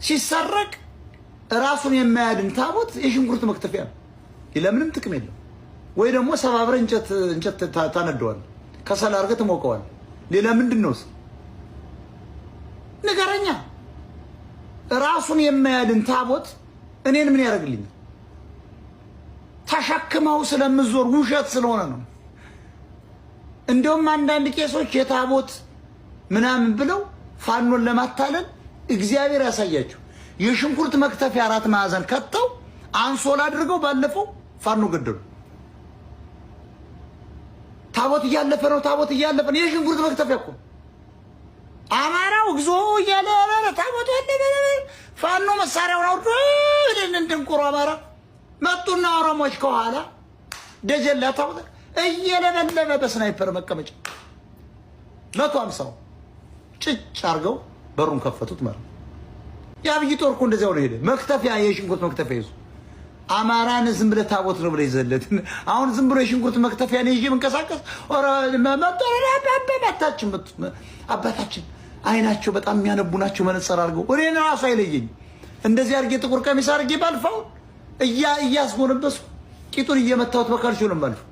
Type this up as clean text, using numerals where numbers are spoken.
ሲሰረቅ ራሱን የማያድን ታቦት የሽንኩርት መክተፊያ ነው። ለምንም ጥቅም የለው። ወይ ደግሞ ሰባብረ እንጨት ታነደዋል፣ ከሰል አድርገህ ትሞቀዋል። ሌላ ምንድን ነው ንገረኛ? ራሱን የማያድን ታቦት እኔን ምን ያደርግልኛል? ተሸክመው ስለምዞር ውሸት ስለሆነ ነው። እንደውም አንዳንድ ቄሶች የታቦት ምናምን ብለው ፋኖን ለማታለል እግዚአብሔር ያሳያቸው የሽንኩርት መክተፊያ 4 ማዕዘን ከተው አንሶላ አድርገው ባለፈው ፋኖ ገደሉ። ታቦት እያለፈ ነው፣ ታቦት እያለፈ ነው። የሽንኩርት መክተፊያ እኮ አማራው እግዚኦ እያለ ታቦት ያለበ ፋኖ መሳሪያውን አውርዶ እንደንቆሮ አማራ መጡና ኦሮሞች ከኋላ ደጀላ ታቦት እየለበለበ በስናይፐር መቀመጫ 150 ጭጭ አርገው በሩን ከፈቱት ማለት የአብይ ጦር እኮ እንደዚያው ነው ሄደ። መክተፊያ የሽንኩርት መክተፊያ ይዞ አማራን ዝም ብለህ ታቦት ነው ብለህ ይዘለት። አሁን ዝም ብሎ የሽንኩርት መክተፊያ ነው ይዤ መንቀሳቀስ ኦራ አባታችን አይናቸው በጣም የሚያነቡ ናቸው። መነጽር አድርገው እኔን ራሱ አይለየኝ። እንደዚህ አድርጌ ጥቁር ቀሚስ አድርጌ ባልፋው እያስጎነበስኩ ቂጡን እየመታሁት በካልቾ ነው ባልፋው